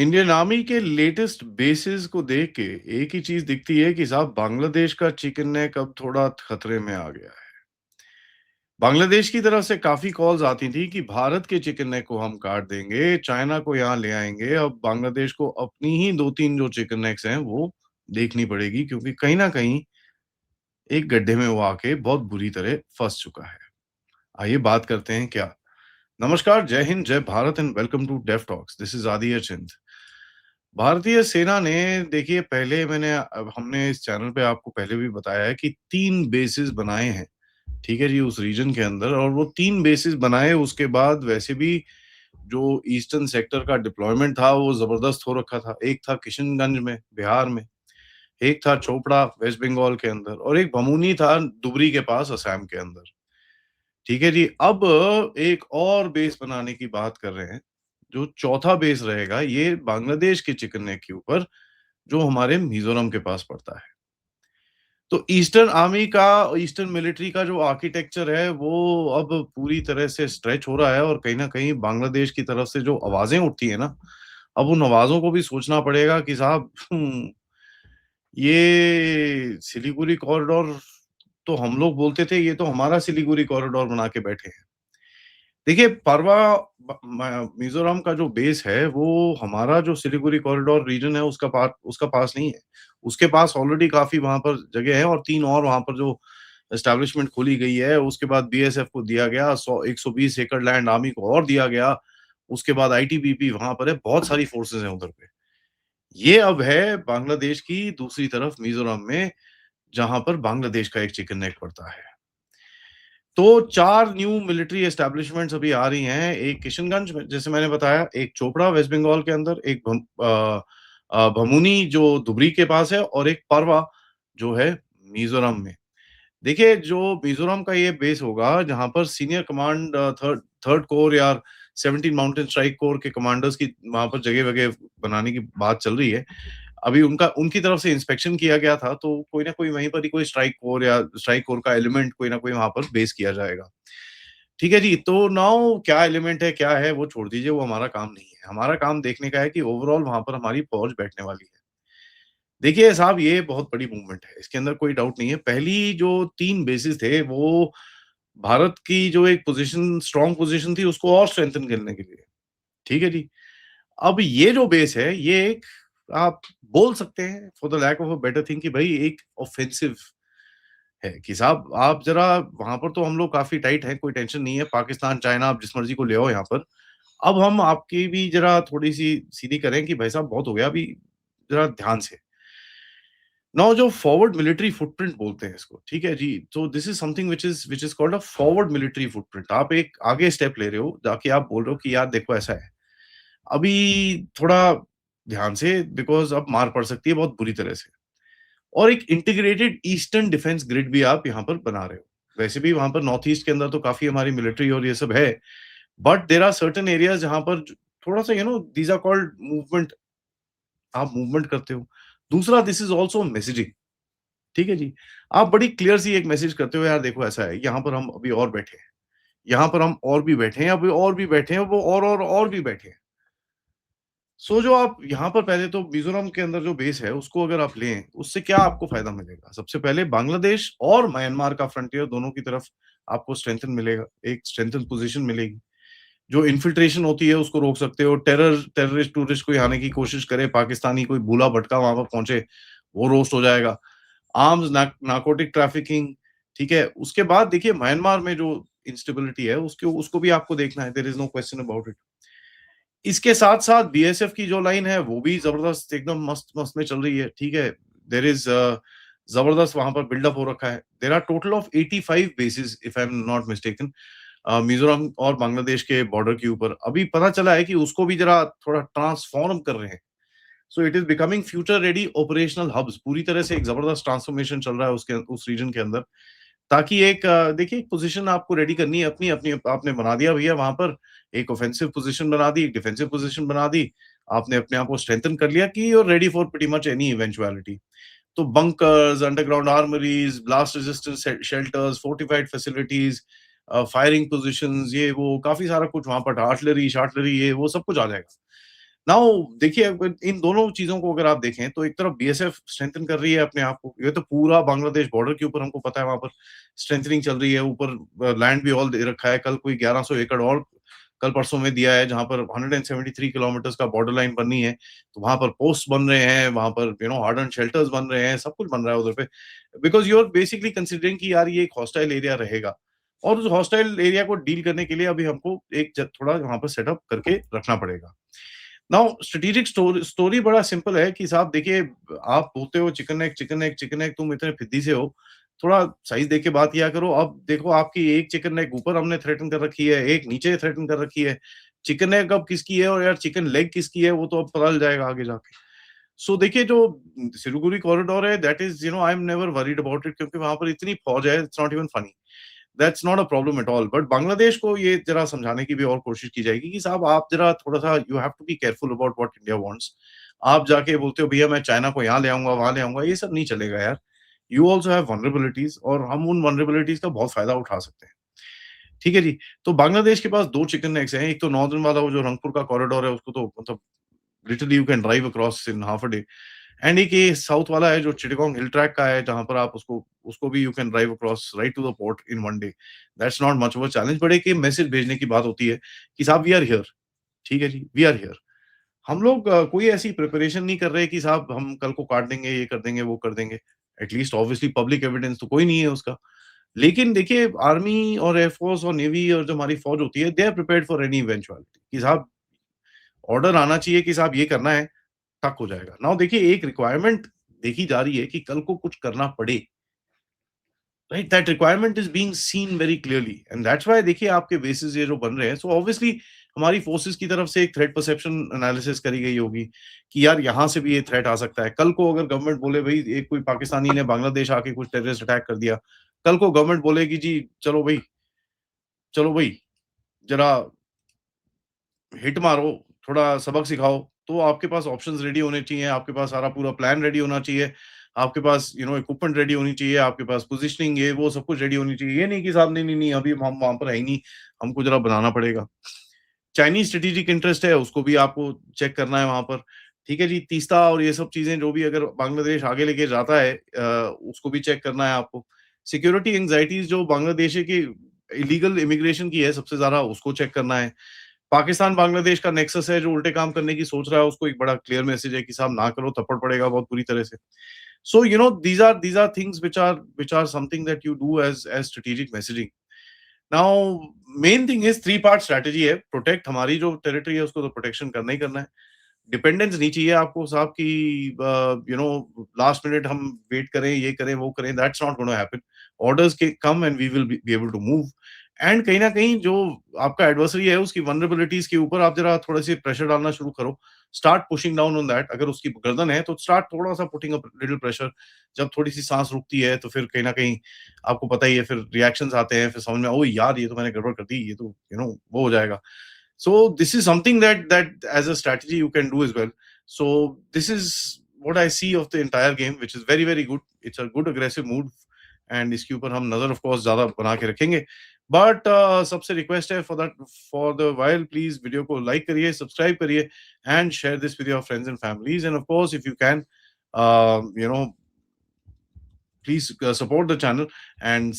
Indian army के latest bases को देख के एक ही चीज दिखती है कि साहब बांग्लादेश का चिकन नेक अब थोड़ा खतरे में आ गया है। बांग्लादेश की तरफ से काफी कॉल्स आती थी कि भारत के चिकन नेक को हम काट देंगे, चाइना को यहाँ ले आएंगे। अब बांग्लादेश को अपनी ही 2-3 जो चिकन नेक्स हैं वो देखनी पड़ेगी, क्योंकि कहीं न कहीं एक गड्ढे में वो आके बहुत बुरी तरह फँस चुका है। आइए बात करते हैं क्या। नमस्कार, जय हिंद, जय Bharat and welcome to Def Talks. This is Aditya Chint. भारतीय सेना ने देखिए पहले हमने इस चैनल पे आपको पहले भी बताया है कि 3 बेसेस बनाए हैं, ठीक है जी, उस रीजन के अंदर। और वो 3 बेसेस बनाए, उसके बाद वैसे भी जो ईस्टर्न सेक्टर का डिप्लॉयमेंट था वो ज़बरदस्त हो रखा था। एक था किशनगंज में, बिहार में, एक था चोपड़ा वेस्ट बंगाल के अंदर और एक बमूनी था दुबरी के पास असम के अंदर। ठीक है जी, अब एक और बेस बनाने की बात कर रहे हैं। जो चौथा बेस रहेगा ये बांग्लादेश के चिकन नेक के ऊपर, जो हमारे मिज़ोरम के पास पड़ता है। तो ईस्टर्न मिलिट्री का जो आर्किटेक्चर है वो अब पूरी तरह से स्ट्रेच हो रहा है, और कहीं न कहीं बांग्लादेश की तरफ से जो आवाज़ें उठती हैं ना, अब उन आवाज़ों को भी सोचना पड़ेगा कि साहब ये सिलीगुड़ी कॉरिडोर तो हम लोग बोलते थे, ये तो हमारा सिलीगुड़ी कॉरिडोर बना के बैठे हैं। देखिए, मिज़ोरम का जो बेस है, वो हमारा जो सिलीगुड़ी कॉरिडोर रीजन है, उसका पास नहीं है। उसके पास ऑलरेडी काफ़ी वहाँ पर जगह है, और 3 और वहाँ पर जो एस्टेब्लिशमेंट खोली गई है, उसके बाद बीएसएफ को दिया गया, 120 एकड़ लैंड आर्मी को और दिया गया। उसके बाद आईटीबीपी वहाँ पर है, बहुत सारी फोर्सेज़ हैं उधर पे। ये अब है बांग्लादेश की दूसरी तरफ मिज़ोरम में, जहाँ पर बांग्लादेश का एक चिकन नेक पड़ता है। तो 4 न्यू मिलिट्री एस्टेब्लिशमेंट्स अभी आ रही हैं। एक किशनगंज में जैसे मैंने बताया, एक चोपड़ा वेस्ट बंगाल के अंदर, एक भमूनी जो धुबरी के पास है, और एक पारवा जो है मिज़ोरम में। देखिए, जो मिज़ोरम का ये बेस होगा, जहाँ पर senior command third third core या 17 माउंटेन स्ट्राइक कोर के कमांडर्स की वहाँ पर जगह-वगह बनाने की बात चल रही है। अभी उनका उनकी तरफ से इंस्पेक्शन किया गया था, तो कोई ना कोई वहीं पर ही कोई स्ट्राइक कोर का एलिमेंट कोई ना कोई वहाँ पर बेस किया जाएगा। ठीक है जी, तो नाउ क्या एलिमेंट है, क्या है, वो छोड़ दीजिए, वो हमारा काम नहीं है। हमारा काम देखने का है कि ओवरऑल वहाँ पर हमारी फ़ौज बैठने वाली है। देखिए साहब, ये बहुत बड़ी मूवमेंट है, इसके अंदर कोई डाउट नहीं है। पहली जो 3 बेसेस थे, वो भारत की जो एक स्ट्रॉन्ग पोज़ीशन थी, उसको और स्ट्रेंथन करने के लिए। ठीक है जी। अब ये जो बेस है, ये एक, आप बोल सकते हैं for the lack of a better thing, कि भई एक ऑफेंसिव है कि साहब आप ज़रा वहाँ पर तो हम लोग काफ़ी टाइट हैं, कोई टेंशन नहीं है। पाकिस्तान, चाइना, आप जिस मर्ज़ी को ले आओ यहाँ पर। अब हम आपकी भी ज़रा थोड़ी-सी सीधी करें कि भाई साहब बहुत हो गया, अभी ज़रा ध्यान से। नाउ जो फॉरवर्ड मिलिट्री फुटप्रिंट बोलते हैं इसको, ठीक है जी? तो this is something which is called a forward military footprint. आप एक आगे स्टेप ले रहे हो, जाके आप बोल रहे हो कि यार देखो ऐसा है। अभी थोड़ा ध्यान से, बिकॉज़ अब मार पड़ सकती है बहुत बुरी तरह से। और एक इंटीग्रेटेड ईस्टर्न डिफेंस ग्रिड भी आप यहाँ पर बना रहे हो। वैसे भी वहाँ पर नॉर्थ ईस्ट के अंदर तो काफ़ी हमारी मिलिट्री और ये सब है, but there are certain areas जहाँ पर ज थोड़ा-सा दीज़ आर कॉल्ड मूवमेंट, आप मूवमेंट करते हो। दूसरा, दिस इज़ आल्सो मेसेजिंग, ठीक है जी? आप बड़ी क्लियर सी एक मैसेज करते हो, यार देखो ऐसा है, यहाँ पर हम अभी और बैठे हैं, यहाँ पर हम और भी बैठे हैं, अभी और भी बैठे हैं, वो और भी बैठे हैं। सो जो आप यहाँ पर पहले तो मिज़ोरम के अंदर जो बेस है, उसको अगर आप लें, उससे क्या आपको फ़ायदा मिलेगा? सबसे पहले बांग्लादेश और म्यांमार का फ्रंटियर दोनों की तरफ आपको स्ट्रेंथन मिलेगा, एक स्ट्रेंथन पोज़ीशन मिलेगी। जो इन्फिल्ट्रेशन होती है उसको रोक सकते हो, टेररिस्ट टूरिस्ट कोई आने की कोशिश करे, पाकिस्तानी कोई भूला-भटका वहाँ पर पहुँचे, वो रोस्ट हो जाएगा। नारकोटिक ट्रैफिकिंग, ठीक है? उसके बाद देखिए म्यांमार में जो इंस्टेबिलिटी है, उसके उसको भी आपको देखना है, there is no question about it. इसके साथ-साथ बीएसएफ की जो लाइन है, वो भी ज़बरदस्त एकदम मस्त-मस्त में चल रही है, ठीक है? देयर इज़ ज़बरदस्त वहाँ पर बिल्डअप हो रखा है। There are total of 85 bases if I am not mistaken, Mizoram और बांग्लादेश के बॉर्डर के ऊपर। अभी पता चला है कि उसको भी ज़रा थोड़ा ट्रांसफ़ॉर्म कर रहे हैं। So it is becoming future ready operational hubs. पूरी तरह से एक ज़बरदस्त ट्रांसफ़ॉर्मेशन चल रहा है उस रीजन के अंदर। ताकि देखिए, एक पोज़ीशन आपको रेडी करनी है अपनी, आपने बना दिया भैया वहाँ पर, एक ऑफेंसिव पोज़ीशन बना दी, एक डिफेंसिव पोज़ीशन बना दी। आपने अपने आप को स्ट्रेंथन कर लिया कि you are ready for pretty much any eventuality. तो bunkers, underground armouries, blast resistant shelters, fortified facilities, firing positions, ये वो काफ़ी सारा कुछ वहाँ पर, आर्टिलरी-शार्टिलरी, ये वो सब कुछ आ जाएगा। नाउ देखिए, अगर इन दोनों चीज़ों को अगर आप देखें तो एक तरफ बीएसएफ स्ट्रेंथन कर रही है अपने आप को। ये तो पूरा बांग्लादेश बॉर्डर के ऊपर हमको पता है वहाँ पर स्ट्रेंथनिंग चल रही है। ऊपर लैंड भी ऑल दे रखा है। कल कोई 1100 एकड़ और कल-परसों में दिया है जहाँ पर 173 किलोमीटर्स का बॉर्डर लाइन बननी है। तो वहाँ पर पोस्ट बन रहे हैं, वहाँ पर हार्डन्ड शेल्टर्स बन रहे हैं, सब कुछ बन रहा है उधर पे। Because you are basically considering कि यार ये एक हॉस्टाइल एरिया रहेगा और उस हॉस्टाइल एरिया को डील करने के लिए अभी हमको एक ज थोड़ा वहाँ पर सेटअप करके रखना पड़ेगा। नाउ स्ट्रेटेजिक स्टोरी बड़ा सिंपल है कि साहब देखिए, आप बोलते हो chicken neck, chicken neck, chicken neck, तुम इतने फिद्दी से हो, थोड़ा साइज़ देख के बात किया करो। अब देखो आपकी एक चिकन नेक ऊपर हमने थ्रेटन कर रखी है, एक नीचे थ्रेटन कर रखी है। चिकन नेक अब किसकी है और यार चिकन लेग किसकी है वो तो अब पता चल जाएगा आगे जाके। सो देखिए, जो सिलीगुड़ी कॉरिडोर है that is I am never worried about it, क्योंकि वहाँ पर इतनी फौज है, it's not even funny. That's not a problem at all. But Bangladesh को ये जरा समझाने की भी और कोशिश की जाएगी कि साहब आप जरा थोड़ा-सा you have to be careful about what India wants. आप जाके बोलते हो भैया मैं चाइना को यहाँ ले आऊँगा, वहाँ ले आऊँगा, ये सब नहीं चलेगा यार। यू आल्सो हैव वल्नरेबिलिटीज़ और हम उन वल्नरेबिलिटीज़ का बहुत फ़ायदा उठा सकते हैं। ठीक है जी? तो बांग्लादेश के पास 2 चिकन नेक्स हैं। एक तो नॉर्दर्न वाला वो जो रंगपुर का कॉरिडोर है उसको तो मतलब literally you can drive across in half a day. And एक ये साउथ वाला है जो चिटगांव हिल ट्रैक का है जहाँ पर आप उसको उसको भी you can drive across right to the port in one day. That's not much of a challenge, but एक ये मैसेज भेजने की बात होती है कि साहब वी आर हियर। ठीक है जी, वी आर हियर। हम लोग कोई ऐसी प्रिपरेशन नहीं कर रहे कि साहब हम कल को काट देंगे, ये कर देंगे, वो कर देंगे। एटलीस्ट ऑब्वियसली पब्लिक एविडेंस तो कोई नहीं है उसका। लेकिन देखिए, आर्मी और एयरफोर्स और नेवी और जो हमारी फौज होती है, they are prepared for any eventuality कि साहब ऑर्डर आना चाहिए कि साहब ये करना है, टक हो जाएगा। नाउ देखिए, एक रिक्वायरमेंट देखी जा रही है कि कल को कुछ करना पड़े, right? That requirement is being seen very clearly and that's why देखिए आपके बेसिस ये जो बन रहे हैं, सो ऑब्वियसली हमारी फोर्सेस की तरफ से एक थ्रेट परसेप्शन एनालिसिस करी गई होगी कि यार यहाँ से भी ये थ्रेट आ सकता है। कल को अगर गवर्नमेंट बोले भई एक कोई पाकिस्तानी ने बांग्लादेश आके कुछ टेररिस्ट अटैक कर दिया, कल को गवर्नमेंट बोलेगी जी चलो भई, ज़रा हिट मारो, थोड़ा सबक सिखाओ, तो आपके पास ऑप्शंस रेडी होने चाहिए, आपके पास सारा पूरा प्लान रेडी होना चाहिए, आपके पास इक्विपमेंट रेडी होनी चाहिए, आपके पास पोजिशनिंग ये वो सब कुछ रेडी होनी चाहिए। ये नहीं कि साहब नहीं, अभी हम वहाँ पर है ही नहीं, हमको ज़रा बनाना पड़ेगा। चाइनीज़ स्ट्रेटेजिक इंटरेस्ट है, उसको भी आपको चेक करना है वहाँ पर। ठीक है जी, तीस्ता और ये सब चीज़ें जो भी अगर बांग्लादेश आगे लेके जाता है उसको भी चेक करना है आपको। सिक्योरिटी एंग्ज़ायटीज़ जो बांग्लादेश की इल्लीगल इमिग्रेशन की है सबसे ज़्यादा, उसको चेक करना है। पाकिस्तान बांग्लादेश का नेक्सस है जो उल्टे काम करने की सोच रहा है, उसको एक बड़ा क्लियर मैसेज है कि साहब ना करो, थप्पड़ पड़ेगा बहुत बुरी तरह से। सो these are things which are something that you do as strategic messaging. Now main thing is three part strategy है। प्रोटेक्ट हमारी जो टेरिटरी है उसको तो प्रोटेक्शन करना ही करना है। डिपेंडेंस नहीं चाहिए आपको साहब कि लास्ट मिनट हम वेट करें, ये करें, वो करें, that's not gonna happen. Orders के come and we will be able to move. And कहीं न कहीं जो आपका एडवर्सरी है उसकी वल्नरेबिलिटीज़ के ऊपर आप ज़रा थोड़े-से प्रेशर डालना शुरू करो। Start pushing down on that. अगर उसकी गर्दन है तो स्टार्ट थोड़ा-सा पुटिंग अप लिटिल प्रेशर। जब थोड़ी-सी साँस रुकती है तो फिर कहीं न कहीं आपको पता ही है, फिर रिएक्शंस आते हैं, फिर समझ में ओह यार! ये तो मैंने गड़बड़ कर दी, ये तो वो हो जाएगा। So this is something that as a strategy you can do as well. So this is what I see of the entire game, which is very very good. It's a good aggressive move, and इसके ऊपर हम नजर of course ज्यादा बना के रखेंगे. But सबसे request है for the while please video को लाइक करिए, सब्सक्राइब करिए and share this with your friends and families. And of course if you can, you know, please support the channel and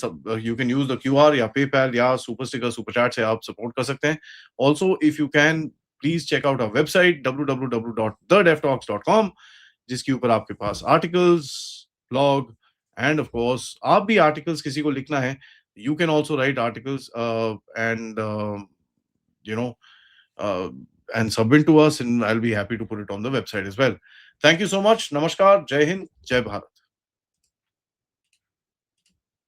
you can use the QR या PayPal या super sticker super chat से आप सपोर्ट कर सकते हैं। Also if you can please check out our website www.thedeftalks.com, जिसके ऊपर आपके पास articles, blog and of course आप भी आर्टिकल्स किसी को लिखना है, you can also write articles and you know and submit to us and I'll be happy to put it on the website as well. Thank you so much. Namaskar. Jai Hind. Jai Bharat.